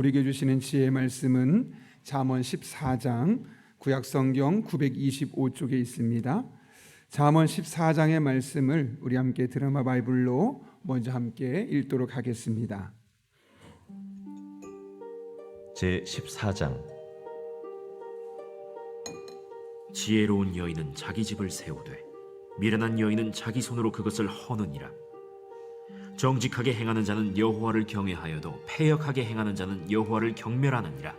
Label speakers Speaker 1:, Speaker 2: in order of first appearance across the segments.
Speaker 1: 우리에게 주시는 지혜의 말씀은 잠언 14장 구약성경 925쪽에 있습니다. 잠언 14장의 말씀을 우리 함께 드라마 바이블로 먼저 함께 읽도록 하겠습니다.
Speaker 2: 제14장. 지혜로운 여인은 자기 집을 세우되 미련한 여인은 자기 손으로 그것을 허느니라. 정직하게 행하는 자는 여호와를 경외하여도 패역하게 행하는 자는 여호와를 경멸하느니라.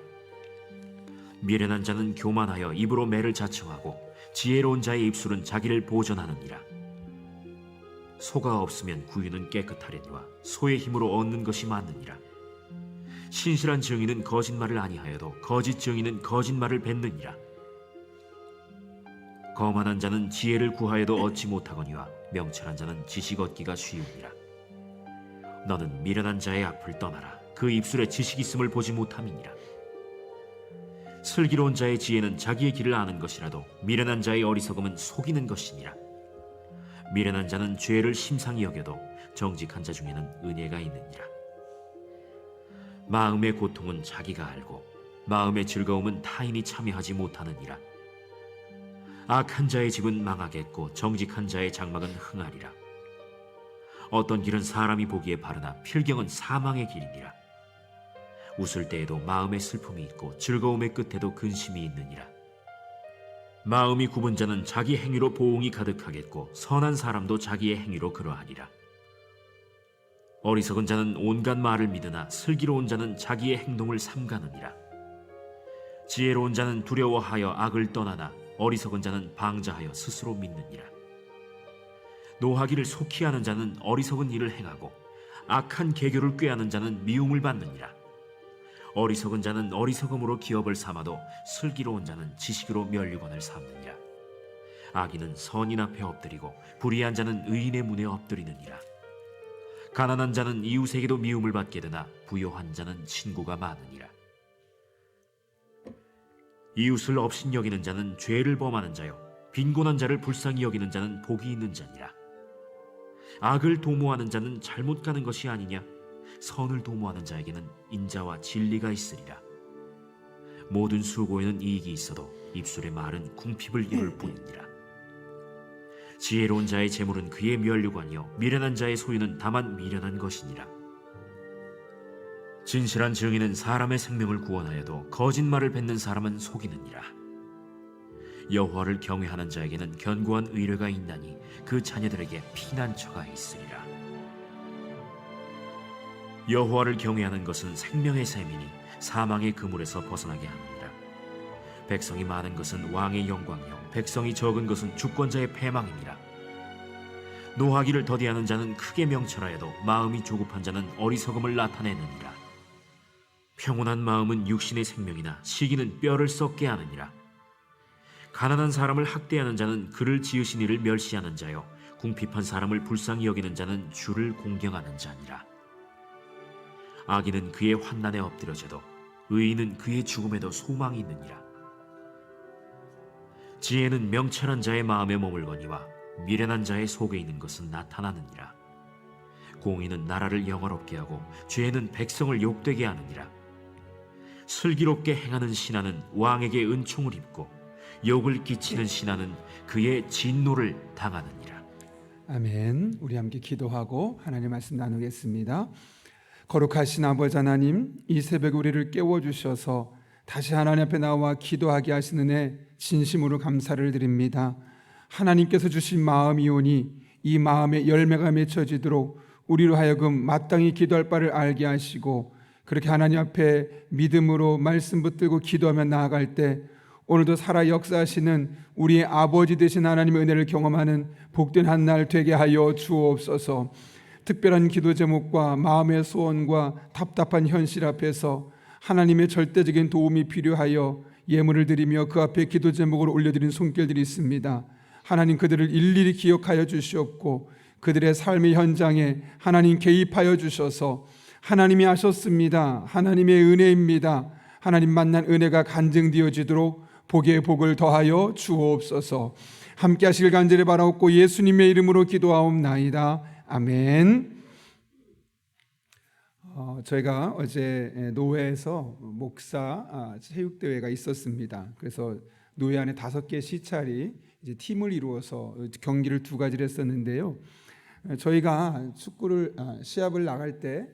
Speaker 2: 미련한 자는 교만하여 입으로 매를 자청하고 지혜로운 자의 입술은 자기를 보전하느니라. 소가 없으면 구유는 깨끗하려니와 소의 힘으로 얻는 것이 많느니라. 신실한 증인은 거짓말을 아니하여도 거짓 증인은 거짓말을 뱉느니라. 거만한 자는 지혜를 구하여도 얻지 못하거니와 명철한 자는 지식 얻기가 쉬우니라. 너는 미련한 자의 악을 떠나라. 그 입술에 지식 있음을 보지 못함이니라. 슬기로운 자의 지혜는 자기의 길을 아는 것이라도 미련한 자의 어리석음은 속이는 것이니라. 미련한 자는 죄를 심상히 여겨도 정직한 자 중에는 은혜가 있느니라. 마음의 고통은 자기가 알고 마음의 즐거움은 타인이 참여하지 못하느니라. 악한 자의 집은 망하겠고 정직한 자의 장막은 흥하리라. 어떤 길은 사람이 보기에 바르나 필경은 사망의 길이니라. 웃을 때에도 마음에 슬픔이 있고 즐거움의 끝에도 근심이 있느니라. 마음이 굽은 자는 자기 행위로 보응이 가득하겠고 선한 사람도 자기의 행위로 그러하리라. 어리석은 자는 온갖 말을 믿으나 슬기로운 자는 자기의 행동을 삼가느니라. 지혜로운 자는 두려워하여 악을 떠나나 어리석은 자는 방자하여 스스로 믿느니라. 노하기를 속히 하는 자는 어리석은 일을 행하고 악한 계교를 꾀하는 자는 미움을 받느니라. 어리석은 자는 어리석음으로 기업을 삼아도 슬기로운 자는 지식으로 면류관을 삼느니라. 악인은 선인 앞에 엎드리고 불의한 자는 의인의 문에 엎드리느니라. 가난한 자는 이웃에게도 미움을 받게 되나 부요한 자는 친구가 많으니라. 이웃을 업신여기는 자는 죄를 범하는 자요 빈곤한 자를 불쌍히 여기는 자는 복이 있는 자니라. 악을 도모하는 자는 잘못 가는 것이 아니냐? 선을 도모하는 자에게는 인자와 진리가 있으리라. 모든 수고에는 이익이 있어도 입술의 말은 궁핍을 이룰 뿐이니라. 지혜로운 자의 재물은 그의 면류관이요 미련한 자의 소유는 다만 미련한 것이니라. 진실한 증인은 사람의 생명을 구원하여도 거짓말을 뱉는 사람은 속이느니라. 여호와를 경외하는 자에게는 견고한 의뢰가 있나니 그 자녀들에게 피난처가 있으리라. 여호와를 경외하는 것은 생명의 샘이니 사망의 그물에서 벗어나게 하느니라. 백성이 많은 것은 왕의 영광이요 백성이 적은 것은 주권자의 패망이니라. 노하기를 더디하는 자는 크게 명철하여도 마음이 조급한 자는 어리석음을 나타내느니라. 평온한 마음은 육신의 생명이나 시기는 뼈를 썩게 하느니라. 가난한 사람을 학대하는 자는 그를 지으신 이를 멸시하는 자요 궁핍한 사람을 불쌍히 여기는 자는 주를 공경하는 자니라. 악인은 그의 환난에 엎드려져도 의인은 그의 죽음에도 소망이 있느니라. 지혜는 명철한 자의 마음에 머물거니와 미련한 자의 속에 있는 것은 나타나느니라. 공의는 나라를 영화롭게 하고 죄는 백성을 욕되게 하느니라. 슬기롭게 행하는 신하는 왕에게 은총을 입고 욕을 끼치는 신하는 그의 진노를 당하느니라.
Speaker 1: 아멘. 우리 함께 기도하고 하나님 말씀 나누겠습니다. 거룩하신 아버지 하나님, 이 새벽에 우리를 깨워주셔서 다시 하나님 앞에 나와 기도하게 하시는 애 진심으로 감사를 드립니다. 하나님께서 주신 마음이오니 이 마음에 열매가 맺혀지도록 우리로 하여금 마땅히 기도할 바를 알게 하시고 그렇게 하나님 앞에 믿음으로 말씀 붙들고 기도하며 나아갈 때 오늘도 살아 역사하시는 우리의 아버지 되신 하나님의 은혜를 경험하는 복된 한 날 되게 하여 주옵소서. 특별한 기도 제목과 마음의 소원과 답답한 현실 앞에서 하나님의 절대적인 도움이 필요하여 예물을 드리며 그 앞에 기도 제목을 올려드린 손길들이 있습니다. 하나님 그들을 일일이 기억하여 주시옵고 그들의 삶의 현장에 하나님 개입하여 주셔서 하나님이 하셨습니다. 하나님의 은혜입니다. 하나님 만난 은혜가 간증되어지도록 복의 복을 더하여 주옵소서. 함께 하시길 간절히 바라옵고 예수님의 이름으로 기도하옵나이다. 아멘. 저희가 어제 노회에서 목사 체육대회가 있었습니다. 그래서 노회 안에 5개 시찰이 이제 팀을 이루어서 경기를 2가지를 했었는데요. 저희가 축구를 시합을 나갈 때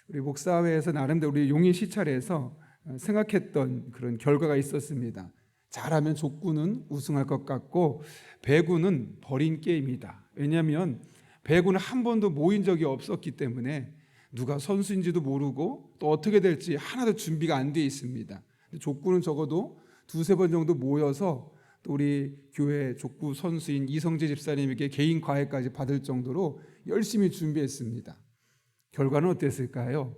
Speaker 1: 우리 목사회에서 나름대로 우리 용인 시찰에서 생각했던 그런 결과가 있었습니다. 잘하면 족구는 우승할 것 같고 배구는 버린 게임이다. 왜냐하면 배구는 한 번도 모인 적이 없었기 때문에 누가 선수인지도 모르고 또 어떻게 될지 하나도 준비가 안 돼 있습니다. 족구는 적어도 2-3번 정도 모여서 또 우리 교회 족구 선수인 이성재 집사님에게 개인 과외까지 받을 정도로 열심히 준비했습니다. 결과는 어땠을까요?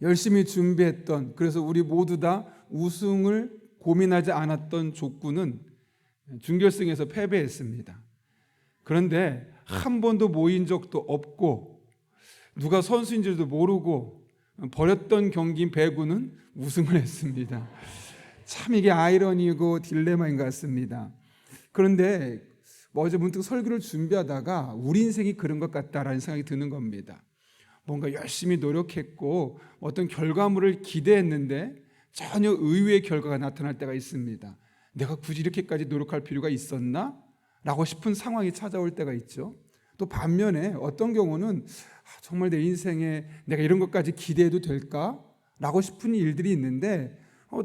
Speaker 1: 열심히 준비했던, 그래서 우리 모두 다 우승을 고민하지 않았던 족구는 준결승에서 패배했습니다. 그런데 한 번도 모인 적도 없고 누가 선수인지도 모르고 버렸던 경기인 배구는 우승을 했습니다. 참 이게 아이러니고 딜레마인 것 같습니다. 그런데 어제 문득 설교를 준비하다가 우리 인생이 그런 것 같다라는 생각이 드는 겁니다. 뭔가 열심히 노력했고 어떤 결과물을 기대했는데 전혀 의외의 결과가 나타날 때가 있습니다. 내가 굳이 이렇게까지 노력할 필요가 있었나? 라고 싶은 상황이 찾아올 때가 있죠. 또 반면에 어떤 경우는 정말 내 인생에 내가 이런 것까지 기대해도 될까? 라고 싶은 일들이 있는데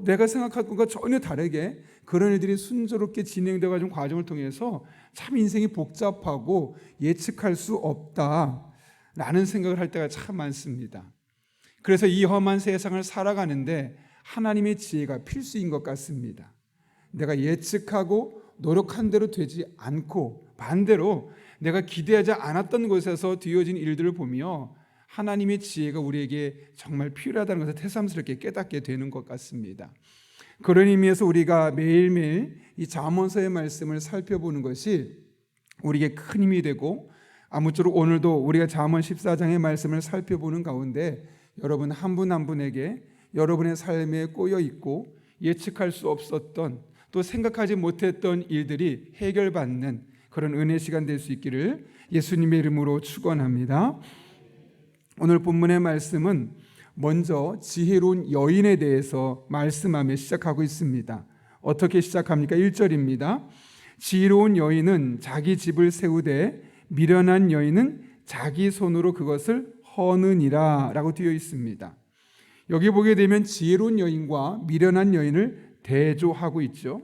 Speaker 1: 내가 생각한 것과 전혀 다르게 그런 일들이 순조롭게 진행되어가는 과정을 통해서 참 인생이 복잡하고 예측할 수 없다라는 생각을 할 때가 참 많습니다. 그래서 이 험한 세상을 살아가는데 하나님의 지혜가 필수인 것 같습니다. 내가 예측하고 노력한 대로 되지 않고 반대로 내가 기대하지 않았던 곳에서 뒤어진 일들을 보며 하나님의 지혜가 우리에게 정말 필요하다는 것을 새삼스럽게 깨닫게 되는 것 같습니다. 그런 의미에서 우리가 매일매일 이 잠언서의 말씀을 살펴보는 것이 우리에게 큰 힘이 되고, 아무쪼록 오늘도 우리가 잠언 14장의 말씀을 살펴보는 가운데 여러분 한 분 한 분에게 여러분의 삶에 꼬여 있고 예측할 수 없었던 또 생각하지 못했던 일들이 해결받는 그런 은혜 시간 될 수 있기를 예수님의 이름으로 축원합니다. 오늘 본문의 말씀은 먼저 지혜로운 여인에 대해서 말씀하며 시작하고 있습니다. 어떻게 시작합니까? 1절입니다. 지혜로운 여인은 자기 집을 세우되 미련한 여인은 자기 손으로 그것을 허느니라 라고 되어 있습니다. 여기 보게 되면 지혜로운 여인과 미련한 여인을 대조하고 있죠.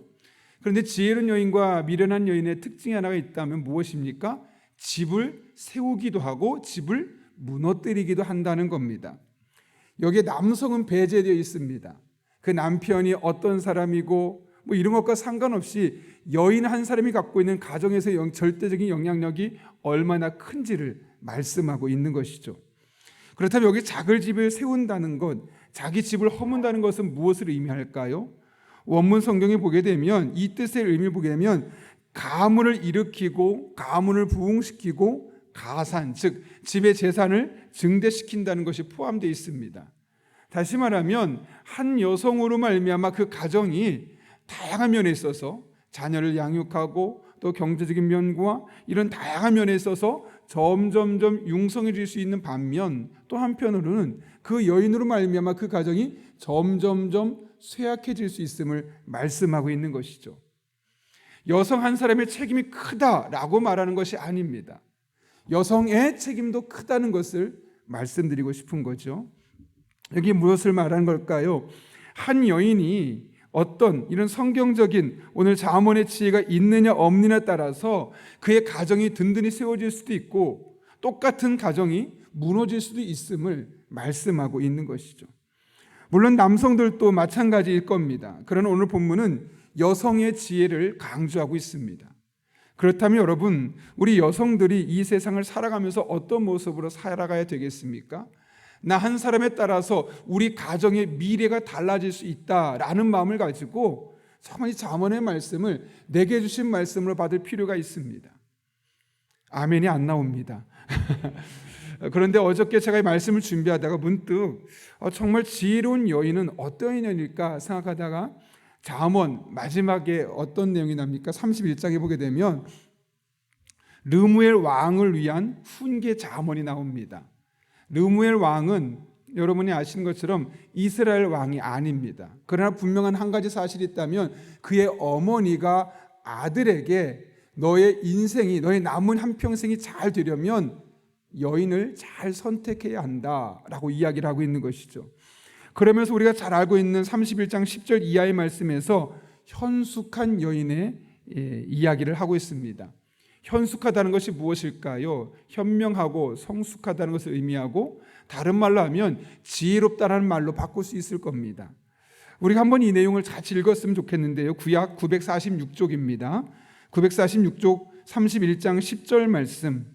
Speaker 1: 그런데 지혜로운 여인과 미련한 여인의 특징이 하나가 있다면 무엇입니까? 집을 세우기도 하고 집을 무너뜨리기도 한다는 겁니다. 여기에 남성은 배제되어 있습니다. 그 남편이 어떤 사람이고 뭐 이런 것과 상관없이 여인 한 사람이 갖고 있는 가정에서 절대적인 영향력이 얼마나 큰지를 말씀하고 있는 것이죠. 그렇다면 여기 자기 집을 세운다는 것, 자기 집을 허문다는 것은 무엇을 의미할까요? 원문 성경에 보게 되면 이 뜻의 의미를 보게 되면 가문을 일으키고 가문을 부흥시키고 가산, 즉 집의 재산을 증대시킨다는 것이 포함되어 있습니다. 다시 말하면 한 여성으로 말미암아 그 가정이 다양한 면에 있어서 자녀를 양육하고 또 경제적인 면과 이런 다양한 면에 있어서 점점점 융성해질 수 있는 반면 또 한편으로는 그 여인으로 말미암아 그 가정이 점점점 쇠약해질 수 있음을 말씀하고 있는 것이죠. 여성 한 사람의 책임이 크다라고 말하는 것이 아닙니다. 여성의 책임도 크다는 것을 말씀드리고 싶은 거죠. 여기 무엇을 말하는 걸까요? 한 여인이 어떤 이런 성경적인 오늘 잠언의 지혜가 있느냐 없느냐에 따라서 그의 가정이 든든히 세워질 수도 있고 똑같은 가정이 무너질 수도 있음을 말씀하고 있는 것이죠. 물론 남성들도 마찬가지일 겁니다. 그러나 오늘 본문은 여성의 지혜를 강조하고 있습니다. 그렇다면 여러분, 우리 여성들이 이 세상을 살아가면서 어떤 모습으로 살아가야 되겠습니까? 나 한 사람에 따라서 우리 가정의 미래가 달라질 수 있다라는 마음을 가지고 정말 이 잠언의 말씀을 내게 주신 말씀으로 받을 필요가 있습니다. 아멘이 안 나옵니다. 그런데 어저께 제가 이 말씀을 준비하다가 문득 정말 지혜로운 여인은 어떤 여인일까 생각하다가 잠언 마지막에 어떤 내용이 납니까? 31장에 보게 되면 르무엘 왕을 위한 훈계 잠언이 나옵니다. 르무엘 왕은 여러분이 아시는 것처럼 이스라엘 왕이 아닙니다. 그러나 분명한 한 가지 사실이 있다면 그의 어머니가 아들에게 너의 인생이, 너의 남은 한평생이 잘 되려면 여인을 잘 선택해야 한다라고 이야기를 하고 있는 것이죠. 그러면서 우리가 잘 알고 있는 31장 10절 이하의 말씀에서 현숙한 여인의 이야기를 하고 있습니다. 현숙하다는 것이 무엇일까요? 현명하고 성숙하다는 것을 의미하고, 다른 말로 하면 지혜롭다라는 말로 바꿀 수 있을 겁니다. 우리가 한번 이 내용을 같이 읽었으면 좋겠는데요. 구약 946쪽입니다. 946쪽 31장 10절 말씀.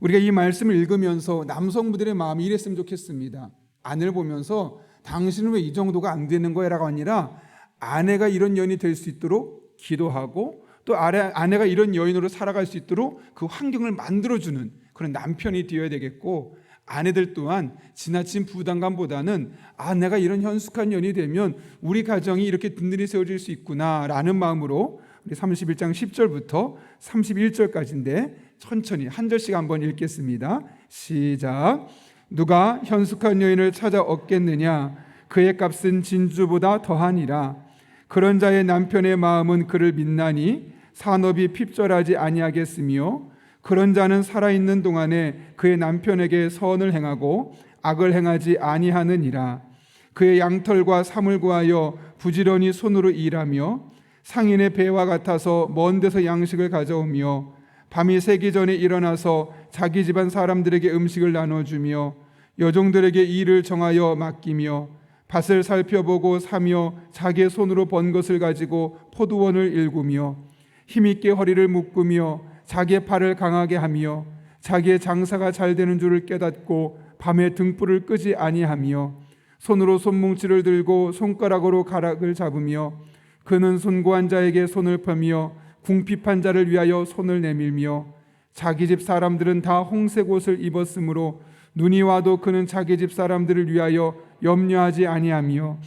Speaker 1: 우리가 이 말씀을 읽으면서 남성분들의 마음이 이랬으면 좋겠습니다. 아내를 보면서 당신은 왜 이 정도가 안 되는 거야? 라고 아니라 아내가 이런 여인이 될 수 있도록 기도하고, 또 아내가 이런 여인으로 살아갈 수 있도록 그 환경을 만들어주는 그런 남편이 되어야 되겠고, 아내들 또한 지나친 부담감보다는 내가 이런 현숙한 여인이 되면 우리 가정이 이렇게 든든히 세워질 수 있구나 라는 마음으로 우리 31장 10절부터 31절까지인데 천천히 한 절씩 한번 읽겠습니다. 시작. 누가 현숙한 여인을 찾아 얻겠느냐? 그의 값은 진주보다 더하니라. 그런 자의 남편의 마음은 그를 믿나니 산업이 핍절하지 아니하겠으며, 그런 자는 살아있는 동안에 그의 남편에게 선을 행하고 악을 행하지 아니하느니라. 그의 양털과 삼을 구하여 부지런히 손으로 일하며 상인의 배와 같아서 먼 데서 양식을 가져오며 밤이 새기 전에 일어나서 자기 집안 사람들에게 음식을 나눠주며 여종들에게 일을 정하여 맡기며 밭을 살펴보고 사며 자기의 손으로 번 것을 가지고 포도원을 일구며 힘있게 허리를 묶으며 자기의 팔을 강하게 하며 자기의 장사가 잘 되는 줄을 깨닫고 밤에 등불을 끄지 아니하며 손으로 손뭉치를 들고 손가락으로 가락을 잡으며 그는 손고한 자에게 손을 펴며 궁핍한 자를 위하여 손을 내밀며 자기 집 사람들은 다 홍색 옷을 입었으므로 눈이 와도 그는 자기 집 사람들을 위하여 염려하지 아니하며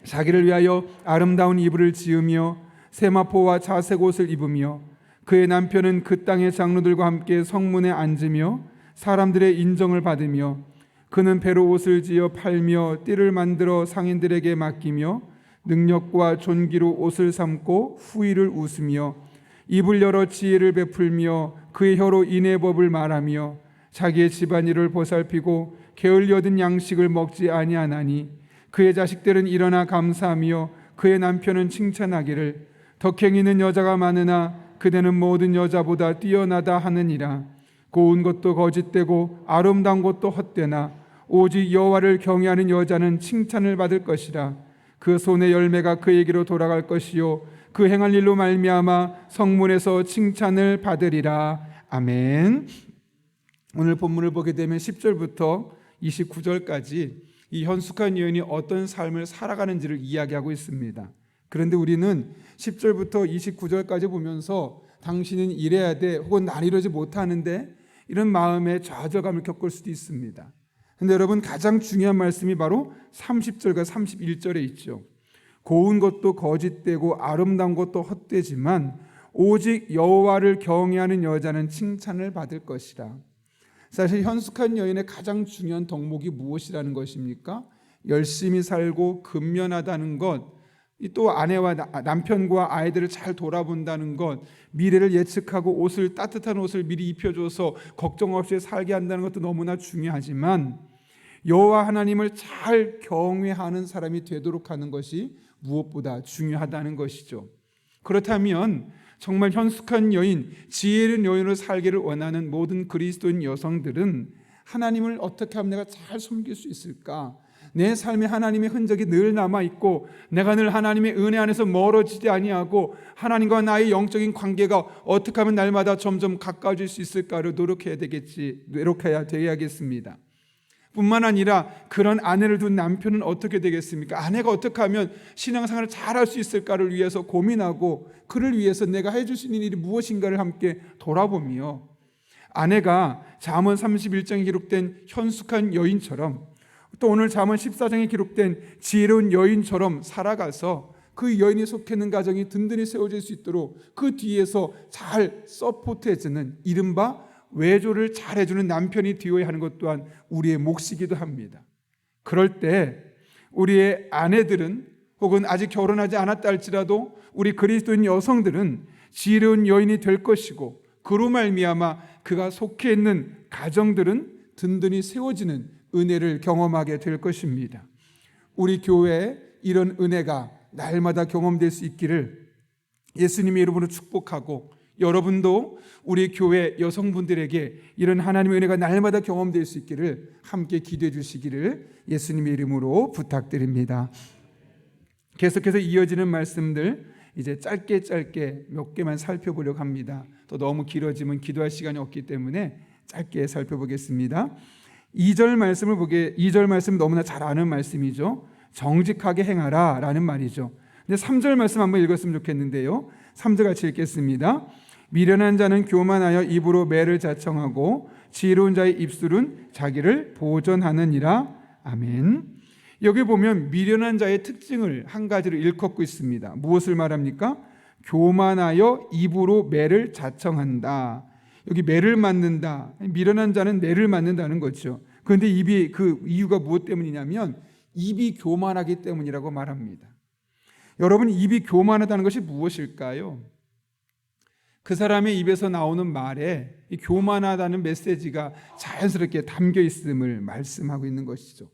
Speaker 1: 자기를 위하여 아름다운 이불을 지으며 세마포와 자색 옷을 입으며 그의 남편은 그 땅의 장로들과 함께 성문에 앉으며 사람들의 인정을 받으며 그는 배로 옷을 지어 팔며 띠를 만들어 상인들에게 맡기며 능력과 존귀로 옷을 삼고 후의를 웃으며 입을 열어 지혜를 베풀며 그의 혀로 인의 법을 말하며 자기의 집안일을 보살피고 게을리 얻은 양식을 먹지 아니하나니 그의 자식들은 일어나 감사하며 그의 남편은 칭찬하기를 덕행이는 여자가 많으나 그대는 모든 여자보다 뛰어나다 하느니라. 고운 것도 거짓되고 아름다운 것도 헛되나 오직 여호와를 경외하는 여자는 칭찬을 받을 것이라. 그 손의 열매가 그에게로 돌아갈 것이요 그 행할 일로 말미암아 성문에서 칭찬을 받으리라. 아멘. 오늘 본문을 보게 되면 10절부터 29절까지 이 현숙한 여인이 어떤 삶을 살아가는지를 이야기하고 있습니다. 그런데 우리는 10절부터 29절까지 보면서 당신은 이래야 돼, 혹은 난 이러지 못하는데, 이런 마음의 좌절감을 겪을 수도 있습니다. 그런데 여러분, 가장 중요한 말씀이 바로 30절과 31절에 있죠. 고운 것도 거짓되고 아름다운 것도 헛되지만 오직 여호와를 경외하는 여자는 칭찬을 받을 것이라. 사실 현숙한 여인의 가장 중요한 덕목이 무엇이라는 것입니까? 열심히 살고 근면하다는 것, 또 아내와 남편과 아이들을 잘 돌아본다는 것, 미래를 예측하고 따뜻한 옷을 미리 입혀줘서 걱정 없이 살게 한다는 것도 너무나 중요하지만 여호와 하나님을 잘 경외하는 사람이 되도록 하는 것이 무엇보다 중요하다는 것이죠. 그렇다면 정말 현숙한 여인, 지혜로운 여인으로 살기를 원하는 모든 그리스도인 여성들은 하나님을 어떻게 하면 내가 잘 섬길 수 있을까? 내 삶에 하나님의 흔적이 늘 남아있고 내가 늘 하나님의 은혜 안에서 멀어지지 아니하고 하나님과 나의 영적인 관계가 어떻게 하면 날마다 점점 가까워질 수 있을까를 노력해야 되겠습니다. 뿐만 아니라 그런 아내를 둔 남편은 어떻게 되겠습니까? 아내가 어떻게 하면 신앙생활을 잘할 수 있을까를 위해서 고민하고 그를 위해서 내가 해줄 수 있는 일이 무엇인가를 함께 돌아보며 아내가 잠언 31장에 기록된 현숙한 여인처럼 또 오늘 잠언 14장에 기록된 지혜로운 여인처럼 살아가서 그 여인이 속해 있는 가정이 든든히 세워질 수 있도록 그 뒤에서 잘 서포트해주는 이른바 외조를 잘해주는 남편이 되어야 하는 것 또한 우리의 몫이기도 합니다. 그럴 때 우리의 아내들은 혹은 아직 결혼하지 않았다 할지라도 우리 그리스도인 여성들은 지혜로운 여인이 될 것이고, 그로 말미암아 그가 속해 있는 가정들은 든든히 세워지는 은혜를 경험하게 될 것입니다. 우리 교회에 이런 은혜가 날마다 경험될 수 있기를 예수님의 이름으로 축복하고, 여러분도 우리 교회 여성분들에게 이런 하나님의 은혜가 날마다 경험될 수 있기를 함께 기도해 주시기를 예수님의 이름으로 부탁드립니다. 계속해서 이어지는 말씀들 이제 짧게 몇 개만 살펴보려고 합니다. 또 너무 길어지면 기도할 시간이 없기 때문에 짧게 살펴보겠습니다. 2절 말씀 너무나 잘 아는 말씀이죠. 정직하게 행하라 라는 말이죠. 근데 3절 말씀 한번 읽었으면 좋겠는데요. 3절 같이 읽겠습니다. 미련한 자는 교만하여 입으로 매를 자청하고 지혜로운 자의 입술은 자기를 보전하느니라. 아멘. 여기 보면 미련한 자의 특징을 한 가지를 일컫고 있습니다. 무엇을 말합니까? 교만하여 입으로 매를 자청한다. 여기 매를 맞는다. 미련한 자는 매를 맞는다는 거죠. 그런데 그 이유가 무엇 때문이냐면 입이 교만하기 때문이라고 말합니다. 여러분, 입이 교만하다는 것이 무엇일까요? 그 사람의 입에서 나오는 말에 이 교만하다는 메시지가 자연스럽게 담겨 있음을 말씀하고 있는 것이죠.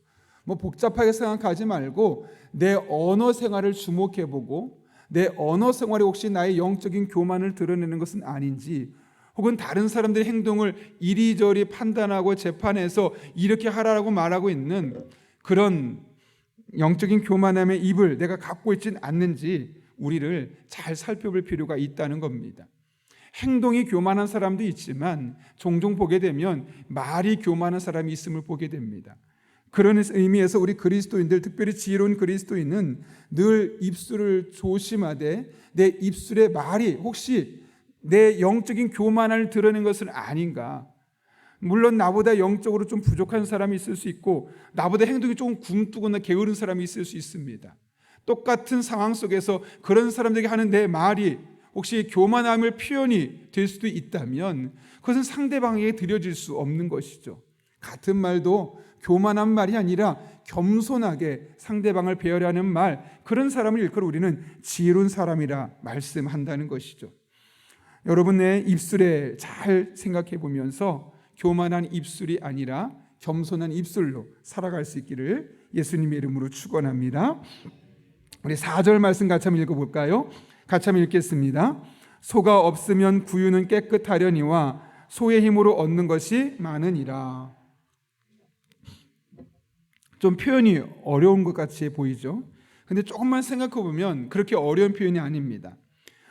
Speaker 1: 복잡하게 생각하지 말고 내 언어 생활을 주목해보고 내 언어 생활이 혹시 나의 영적인 교만을 드러내는 것은 아닌지, 혹은 다른 사람들의 행동을 이리저리 판단하고 재판해서 이렇게 하라고 말하고 있는 그런 영적인 교만함의 입을 내가 갖고 있지는 않는지 우리를 잘 살펴볼 필요가 있다는 겁니다. 행동이 교만한 사람도 있지만 종종 보게 되면 말이 교만한 사람이 있음을 보게 됩니다. 그런 의미에서 우리 그리스도인들, 특별히 지혜로운 그리스도인은 늘 입술을 조심하되 내 입술의 말이 혹시 내 영적인 교만을 드러낸 것은 아닌가. 물론 나보다 영적으로 좀 부족한 사람이 있을 수 있고 나보다 행동이 조금 굼뜨거나 게으른 사람이 있을 수 있습니다. 똑같은 상황 속에서 그런 사람들에게 하는 내 말이 혹시 교만함을 표현이 될 수도 있다면 그것은 상대방에게 드려질 수 없는 것이죠. 같은 말도 교만한 말이 아니라 겸손하게 상대방을 배려하는 말, 그런 사람을 일컬어 우리는 지혜로운 사람이라 말씀한다는 것이죠. 여러분의 입술에 잘 생각해 보면서 교만한 입술이 아니라 겸손한 입술로 살아갈 수 있기를 예수님의 이름으로 축원합니다. 우리 4절 말씀 같이 한번 읽어볼까요? 같이 한번 읽겠습니다. 소가 없으면 구유는 깨끗하려니와 소의 힘으로 얻는 것이 많으니라. 좀 표현이 어려운 것 같이 보이죠? 근데 조금만 생각해 보면 그렇게 어려운 표현이 아닙니다.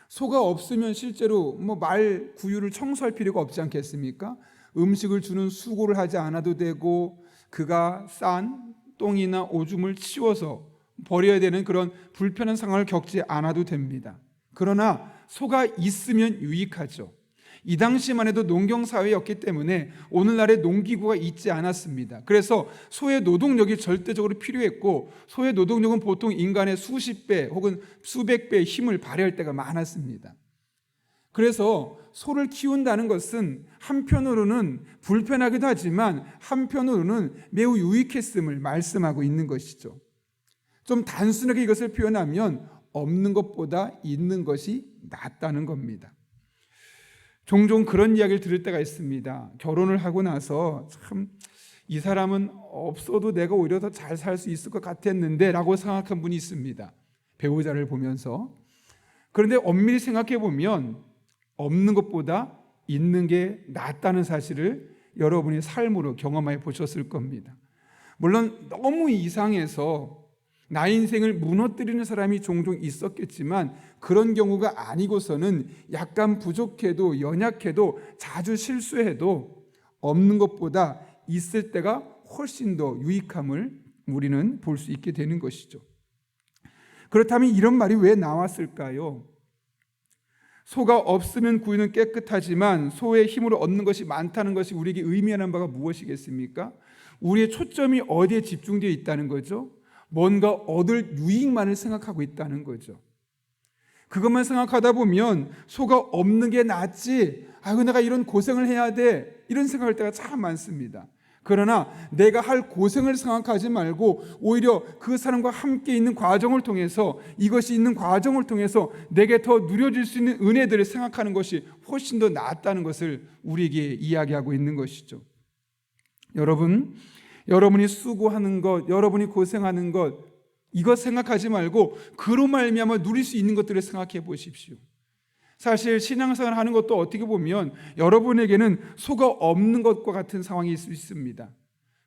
Speaker 1: 소가 없으면 실제로 말 구유를 청소할 필요가 없지 않겠습니까? 음식을 주는 수고를 하지 않아도 되고 그가 싼 똥이나 오줌을 치워서 버려야 되는 그런 불편한 상황을 겪지 않아도 됩니다. 그러나 소가 있으면 유익하죠. 이 당시만 해도 농경사회였기 때문에 오늘날의 농기구가 있지 않았습니다. 그래서 소의 노동력이 절대적으로 필요했고 소의 노동력은 보통 인간의 수십 배 혹은 수백 배의 힘을 발휘할 때가 많았습니다. 그래서 소를 키운다는 것은 한편으로는 불편하기도 하지만 한편으로는 매우 유익했음을 말씀하고 있는 것이죠. 좀 단순하게 이것을 표현하면 없는 것보다 있는 것이 낫다는 겁니다. 종종 그런 이야기를 들을 때가 있습니다. 결혼을 하고 나서 참 이 사람은 없어도 내가 오히려 더 잘 살 수 있을 것 같았는데 라고 생각한 분이 있습니다. 배우자를 보면서. 그런데 엄밀히 생각해 보면 없는 것보다 있는 게 낫다는 사실을 여러분이 삶으로 경험해 보셨을 겁니다. 물론 너무 이상해서 나의 인생을 무너뜨리는 사람이 종종 있었겠지만 그런 경우가 아니고서는 약간 부족해도 연약해도 자주 실수해도 없는 것보다 있을 때가 훨씬 더 유익함을 우리는 볼 수 있게 되는 것이죠. 그렇다면 이런 말이 왜 나왔을까요? 소가 없으면 구유는 깨끗하지만 소의 힘으로 얻는 것이 많다는 것이 우리에게 의미하는 바가 무엇이겠습니까? 우리의 초점이 어디에 집중되어 있다는 거죠? 뭔가 얻을 유익만을 생각하고 있다는 거죠. 그것만 생각하다 보면 소가 없는 게 낫지, 아이고 내가 이런 고생을 해야 돼, 이런 생각할 때가 참 많습니다. 그러나 내가 할 고생을 생각하지 말고 오히려 그 사람과 함께 있는 과정을 통해서, 이것이 있는 과정을 통해서 내게 더 누려질 수 있는 은혜들을 생각하는 것이 훨씬 더 낫다는 것을 우리에게 이야기하고 있는 것이죠. 여러분이 수고하는 것, 여러분이 고생하는 것, 이것 생각하지 말고 그로 말미암아 누릴 수 있는 것들을 생각해 보십시오. 사실 신앙생활 하는 것도 어떻게 보면 여러분에게는 소가 없는 것과 같은 상황이 있을 수 있습니다.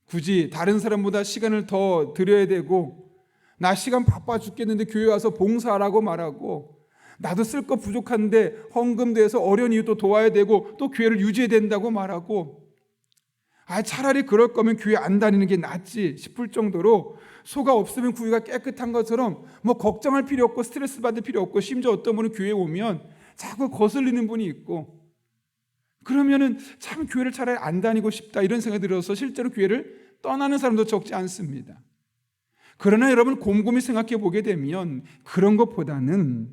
Speaker 1: 굳이 다른 사람보다 시간을 더 드려야 되고, 나 시간 바빠 죽겠는데 교회 와서 봉사하라고 말하고, 나도 쓸 거 부족한데 헌금도 해서 어려운 이웃도 도와야 되고, 또 교회를 유지해야 된다고 말하고, 차라리 그럴 거면 교회 안 다니는 게 낫지 싶을 정도로 소가 없으면 구유가 깨끗한 것처럼 뭐 걱정할 필요 없고 스트레스 받을 필요 없고, 심지어 어떤 분은 교회에 오면 자꾸 거슬리는 분이 있고, 그러면은 참 교회를 차라리 안 다니고 싶다 이런 생각이 들어서 실제로 교회를 떠나는 사람도 적지 않습니다. 그러나 여러분 곰곰이 생각해 보게 되면 그런 것보다는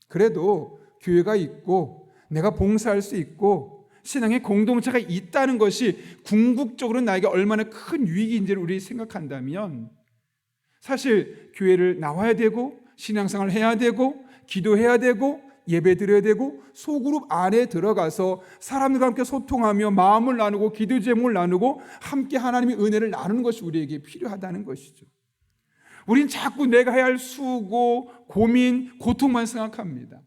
Speaker 1: 그래도 교회가 있고 내가 봉사할 수 있고 신앙의 공동체가 있다는 것이 궁극적으로 나에게 얼마나 큰 유익인지를 우리 생각한다면, 사실 교회를 나와야 되고 신앙생활을 해야 되고 기도해야 되고 예배 드려야 되고 소그룹 안에 들어가서 사람들과 함께 소통하며 마음을 나누고 기도 제목을 나누고 함께 하나님의 은혜를 나누는 것이 우리에게 필요하다는 것이죠. 우린 자꾸 내가 해야 할 수고, 고민, 고통만 생각합니다.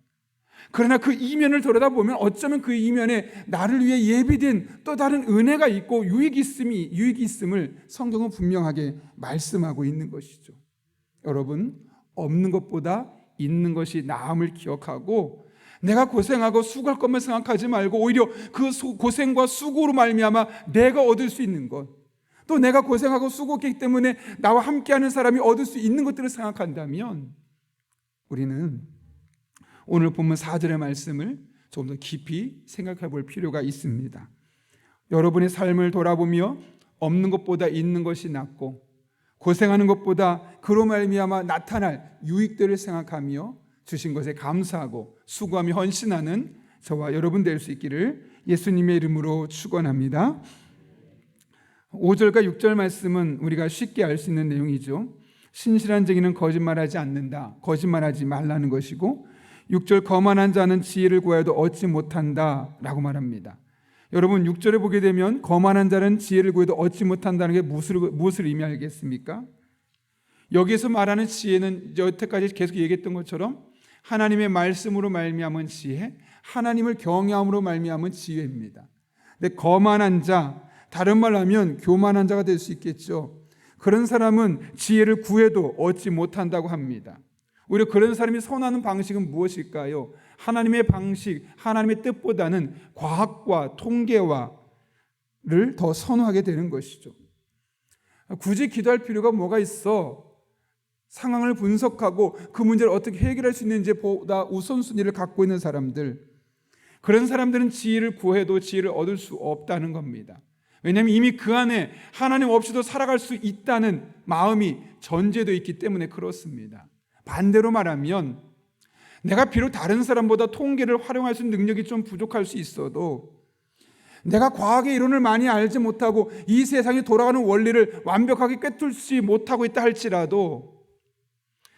Speaker 1: 그러나 그 이면을 들여다보면 어쩌면 그 이면에 나를 위해 예비된 또 다른 은혜가 있고 유익이 있음을 성경은 분명하게 말씀하고 있는 것이죠. 여러분, 없는 것보다 있는 것이 나음을 기억하고 내가 고생하고 수고할 것만 생각하지 말고 오히려 그 고생과 수고로 말미암아 내가 얻을 수 있는 것, 또 내가 고생하고 수고했기 때문에 나와 함께하는 사람이 얻을 수 있는 것들을 생각한다면 우리는 오늘 본문 4절의 말씀을 조금 더 깊이 생각해 볼 필요가 있습니다. 여러분의 삶을 돌아보며 없는 것보다 있는 것이 낫고 고생하는 것보다 그로 말미암아 나타날 유익들을 생각하며 주신 것에 감사하고 수고하며 헌신하는 저와 여러분 될 수 있기를 예수님의 이름으로 축원합니다. 5절과 6절 말씀은 우리가 쉽게 알 수 있는 내용이죠. 신실한 증인은 거짓말하지 않는다, 거짓말하지 말라는 것이고, 6절 거만한 자는 지혜를 구하여도 얻지 못한다 라고 말합니다. 여러분 6절에 보게 되면 거만한 자는 지혜를 구해도 얻지 못한다는 게 무엇을 의미하겠습니까? 여기에서 말하는 지혜는 여태까지 계속 얘기했던 것처럼 하나님의 말씀으로 말미암은 지혜, 하나님을 경외함으로 말미암은 지혜입니다. 근데 거만한 자, 다른 말로 하면 교만한 자가 될 수 있겠죠. 그런 사람은 지혜를 구해도 얻지 못한다고 합니다. 오히려 그런 사람이 선호하는 방식은 무엇일까요? 하나님의 방식, 하나님의 뜻보다는 과학과 통계와를 더 선호하게 되는 것이죠. 굳이 기도할 필요가 뭐가 있어? 상황을 분석하고 그 문제를 어떻게 해결할 수 있는지 보다 우선순위를 갖고 있는 사람들, 그런 사람들은 지혜를 구해도 지혜를 얻을 수 없다는 겁니다. 왜냐하면 이미 그 안에 하나님 없이도 살아갈 수 있다는 마음이 전제되어 있기 때문에 그렇습니다. 반대로 말하면 내가 비록 다른 사람보다 통계를 활용할 수 있는 능력이 좀 부족할 수 있어도, 내가 과학의 이론을 많이 알지 못하고 이 세상이 돌아가는 원리를 완벽하게 꿰뚫지 못하고 있다 할지라도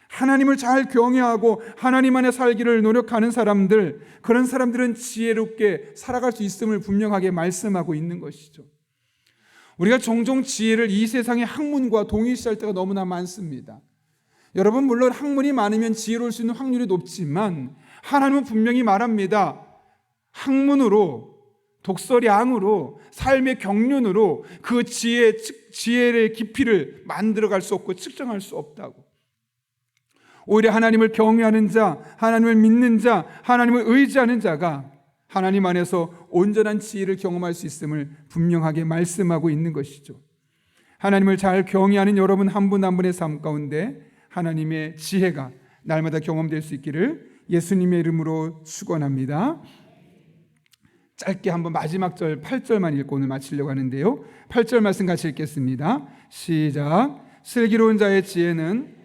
Speaker 1: 하나님을 잘 경외하고 하나님 안에 살기를 노력하는 사람들, 그런 사람들은 지혜롭게 살아갈 수 있음을 분명하게 말씀하고 있는 것이죠. 우리가 종종 지혜를 이 세상의 학문과 동일시할 때가 너무나 많습니다. 여러분, 물론 학문이 많으면 지혜로울 수 있는 확률이 높지만 하나님은 분명히 말합니다. 학문으로, 독서량으로, 삶의 경륜으로 그 지혜의 깊이를 만들어갈 수 없고 측정할 수 없다고. 오히려 하나님을 경외하는 자, 하나님을 믿는 자, 하나님을 의지하는 자가 하나님 안에서 온전한 지혜를 경험할 수 있음을 분명하게 말씀하고 있는 것이죠. 하나님을 잘 경외하는 여러분 한 분 한 분의 삶 가운데 하나님의 지혜가 날마다 경험될 수 있기를 예수님의 이름으로 축원합니다. 짧게 한번 마지막 절 8절만 읽고 오늘 마치려고 하는데요. 8절 말씀 같이 읽겠습니다. 시작. 슬기로운 자의 지혜는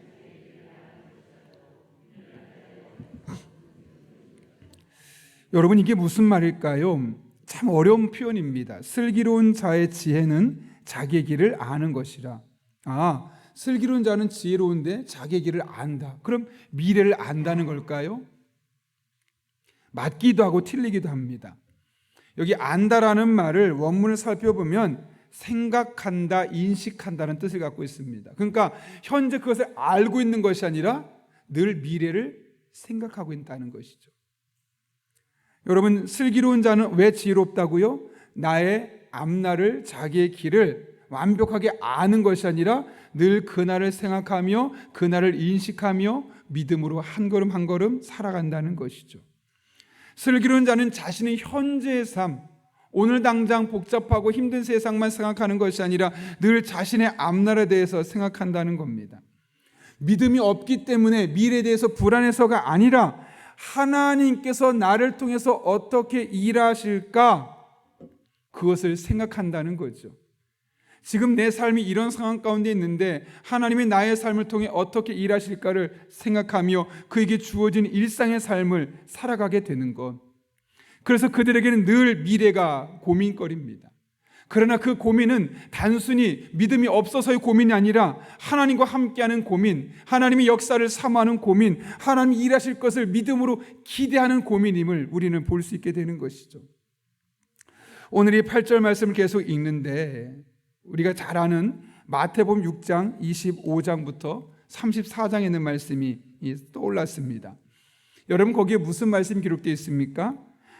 Speaker 1: 여러분, 이게 무슨 말일까요? 참 어려운 표현입니다. 슬기로운 자의 지혜는 자기의 길을 아는 것이라. 슬기로운 자는 지혜로운데 자기의 길을 안다. 그럼 미래를 안다는 걸까요? 맞기도 하고 틀리기도 합니다. 여기 안다라는 말을 원문을 살펴보면 생각한다, 인식한다는 뜻을 갖고 있습니다. 그러니까 현재 그것을 알고 있는 것이 아니라 늘 미래를 생각하고 있다는 것이죠. 여러분, 슬기로운 자는 왜 지혜롭다고요? 나의 앞날을, 자기의 길을 완벽하게 아는 것이 아니라 늘 그날을 생각하며 그날을 인식하며 믿음으로 한 걸음 한 걸음 살아간다는 것이죠. 슬기로운 자는 자신의 현재의 삶, 오늘 당장 복잡하고 힘든 세상만 생각하는 것이 아니라 늘 자신의 앞날에 대해서 생각한다는 겁니다. 믿음이 없기 때문에 미래에 대해서 불안해서가 아니라 하나님께서 나를 통해서 어떻게 일하실까, 그것을 생각한다는 거죠. 지금 내 삶이 이런 상황 가운데 있는데 하나님이 나의 삶을 통해 어떻게 일하실까를 생각하며 그에게 주어진 일상의 삶을 살아가게 되는 것. 그래서 그들에게는 늘 미래가 고민거리입니다. 그러나 그 고민은 단순히 믿음이 없어서의 고민이 아니라 하나님과 함께하는 고민, 하나님의 역사를 사모하는 고민, 하나님이 일하실 것을 믿음으로 기대하는 고민임을 우리는 볼 수 있게 되는 것이죠. 오늘 이 8절 말씀을 계속 읽는데 우리가 잘 아는 마태복음 6장 25장부터 34장에 있는 말씀이 떠올랐습니다. 여러분, 거기에 무슨 말씀이 기록되어 있습니까?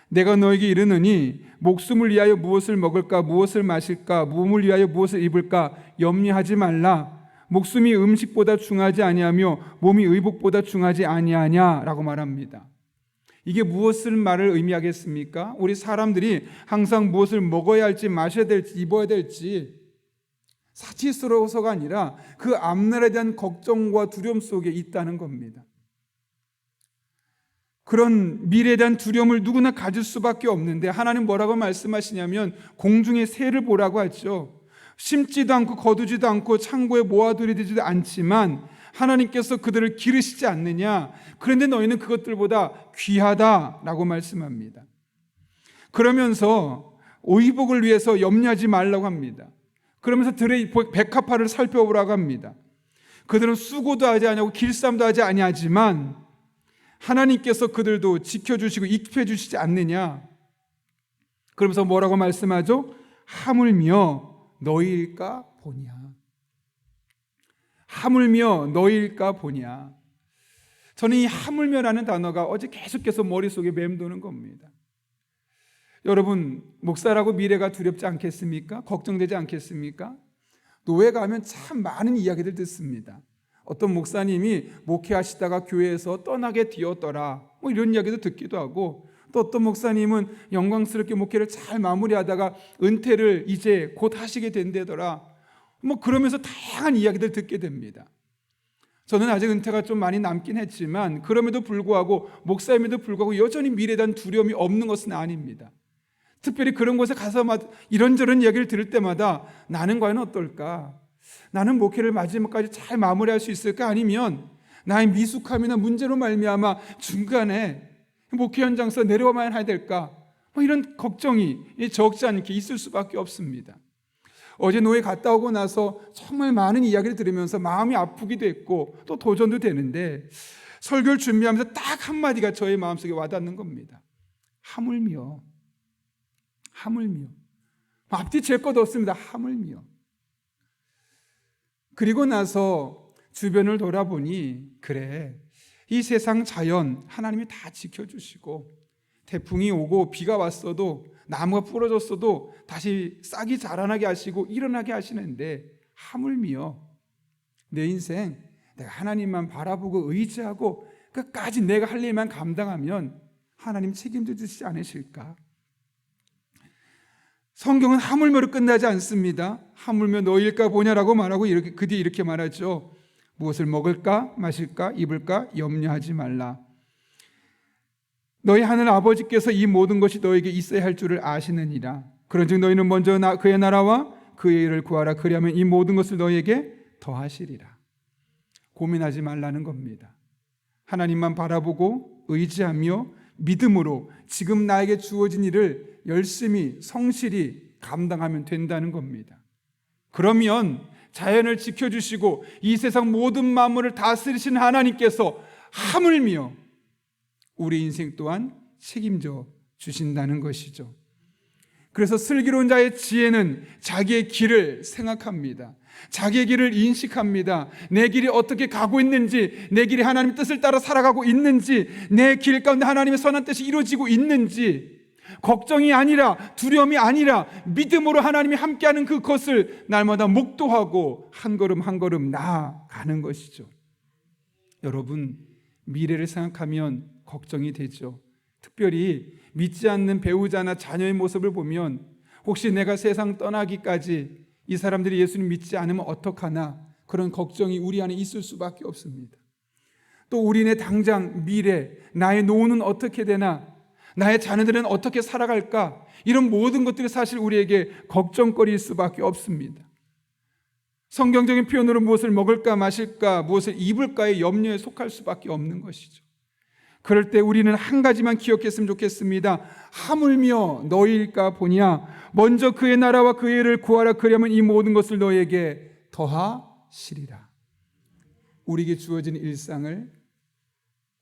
Speaker 1: 내가 너에게 이르노니 목숨을 위하여 무엇을 먹을까, 무엇을 마실까, 몸을 위하여 무엇을 입을까 염려하지 말라. 목숨이 음식보다 중하지 아니하며 몸이 의복보다 중하지 아니하냐라고 말합니다. 이게 무엇을 말을 의미하겠습니까? 우리 사람들이 항상 무엇을 먹어야 할지, 마셔야 될지, 입어야 될지 사치스러워서가 아니라 그 앞날에 대한 걱정과 두려움 속에 있다는 겁니다. 그런 미래에 대한 두려움을 누구나 가질 수밖에 없는데 하나님 뭐라고 말씀하시냐면 공중의 새를 보라고 하죠. 심지도 않고 거두지도 않고 창고에 모아두지도 않지만 하나님께서 그들을 기르시지 않느냐. 그런데 너희는 그것들보다 귀하다라고 말씀합니다. 그러면서 의복을 위해서 염려하지 말라고 합니다. 그러면서 들의 백합화를 살펴보라고 합니다. 그들은 수고도 하지 아니하고 길쌈도 하지 아니하지만 하나님께서 그들도 지켜주시고 입혀주시지 않느냐. 그러면서 뭐라고 말씀하죠? 하물며 너희일까 보냐. 하물며 너희일까 보냐. 저는 이 하물며라는 단어가 어제 계속해서 머릿속에 맴도는 겁니다. 여러분, 목사라고 미래가 두렵지 않겠습니까? 걱정되지 않겠습니까? 노회 가면 참 많은 이야기들 듣습니다. 어떤 목사님이 목회하시다가 교회에서 떠나게 되었더라, 이런 이야기도 듣기도 하고, 또 어떤 목사님은 영광스럽게 목회를 잘 마무리하다가 은퇴를 이제 곧 하시게 된다더라, 그러면서 다양한 이야기들 듣게 됩니다. 저는 아직 은퇴가 좀 많이 남긴 했지만 그럼에도 불구하고 목사임에도 불구하고 여전히 미래에 대한 두려움이 없는 것은 아닙니다. 특별히 그런 곳에 가서 이런저런 이야기를 들을 때마다 나는 과연 어떨까? 나는 목회를 마지막까지 잘 마무리할 수 있을까? 아니면 나의 미숙함이나 문제로 말미암아 중간에 목회 현장에서 내려와만 해야 될까? 이런 걱정이 적지 않게 있을 수밖에 없습니다. 어제 노예 갔다 오고 나서 정말 많은 이야기를 들으면서 마음이 아프기도 했고 또 도전도 되는데 설교를 준비하면서 딱 한마디가 저의 마음속에 와닿는 겁니다. 하물며. 하물며. 앞뒤 잴 것 없습니다. 하물며. 그리고 나서 주변을 돌아보니 그래, 이 세상 자연 하나님이 다 지켜주시고 태풍이 오고 비가 왔어도 나무가 부러졌어도 다시 싹이 자라나게 하시고 일어나게 하시는데 하물며 내 인생 내가 하나님만 바라보고 의지하고 끝까지 내가 할 일만 감당하면 하나님 책임져 주시지 않으실까? 성경은 하물며로 끝나지 않습니다. 하물며 너희일까 보냐라고 말하고 그 뒤에 이렇게 말하죠. 무엇을 먹을까 마실까 입을까 염려하지 말라. 너희 하늘 아버지께서 이 모든 것이 너에게 있어야 할 줄을 아시느니라. 그런즉 너희는 먼저 그의 나라와 그의 일을 구하라. 그리하면 이 모든 것을 너희에게 더하시리라. 고민하지 말라는 겁니다. 하나님만 바라보고 의지하며 믿음으로 지금 나에게 주어진 일을 열심히 성실히 감당하면 된다는 겁니다. 그러면 자연을 지켜주시고 이 세상 모든 만물을 다스리신 하나님께서 하물며 우리 인생 또한 책임져 주신다는 것이죠. 그래서 슬기로운 자의 지혜는 자기의 길을 생각합니다. 자기의 길을 인식합니다. 내 길이 어떻게 가고 있는지, 내 길이 하나님의 뜻을 따라 살아가고 있는지, 내 길 가운데 하나님의 선한 뜻이 이루어지고 있는지, 걱정이 아니라 두려움이 아니라 믿음으로 하나님이 함께하는 그것을 날마다 묵도하고 한 걸음 한 걸음 나아가는 것이죠. 여러분, 미래를 생각하면 걱정이 되죠. 특별히 믿지 않는 배우자나 자녀의 모습을 보면 혹시 내가 세상 떠나기까지 이 사람들이 예수님 믿지 않으면 어떡하나, 그런 걱정이 우리 안에 있을 수밖에 없습니다. 또 우리네 당장 미래, 나의 노후는 어떻게 되나, 나의 자녀들은 어떻게 살아갈까, 이런 모든 것들이 사실 우리에게 걱정거리일 수밖에 없습니다. 성경적인 표현으로 무엇을 먹을까 마실까, 무엇을 입을까의 염려에 속할 수밖에 없는 것이죠. 그럴 때 우리는 한 가지만 기억했으면 좋겠습니다. 하물며 너희일까 보냐, 먼저 그의 나라와 그의 의를 구하라, 그리하면 이 모든 것을 너희에게 더하시리라. 우리에게 주어진 일상을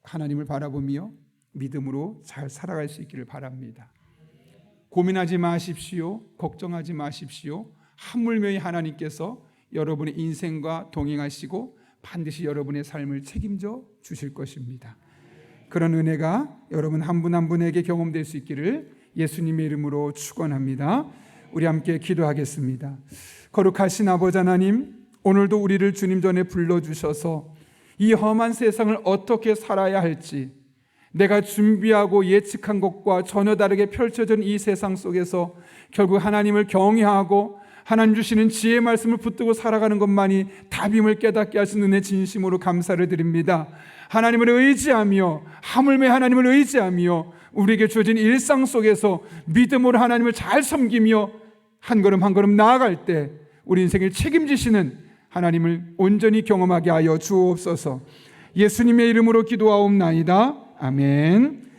Speaker 1: 하나님을 바라보며 믿음으로 잘 살아갈 수 있기를 바랍니다. 고민하지 마십시오. 걱정하지 마십시오. 하물며 하나님께서 여러분의 인생과 동행하시고 반드시 여러분의 삶을 책임져 주실 것입니다. 그런 은혜가 여러분 한 분 한 분에게 경험될 수 있기를 예수님의 이름으로 축원합니다. 우리 함께 기도하겠습니다. 거룩하신 아버지 하나님, 오늘도 우리를 주님 전에 불러주셔서 이 험한 세상을 어떻게 살아야 할지, 내가 준비하고 예측한 것과 전혀 다르게 펼쳐진 이 세상 속에서 결국 하나님을 경외하고 하나님 주시는 지혜의 말씀을 붙들고 살아가는 것만이 답임을 깨닫게 하신 은혜 진심으로 감사를 드립니다. 하나님을 의지하며, 하물며 하나님을 의지하며 우리에게 주어진 일상 속에서 믿음으로 하나님을 잘 섬기며 한 걸음 한 걸음 나아갈 때 우리 인생을 책임지시는 하나님을 온전히 경험하게 하여 주옵소서. 예수님의 이름으로 기도하옵나이다. 아멘.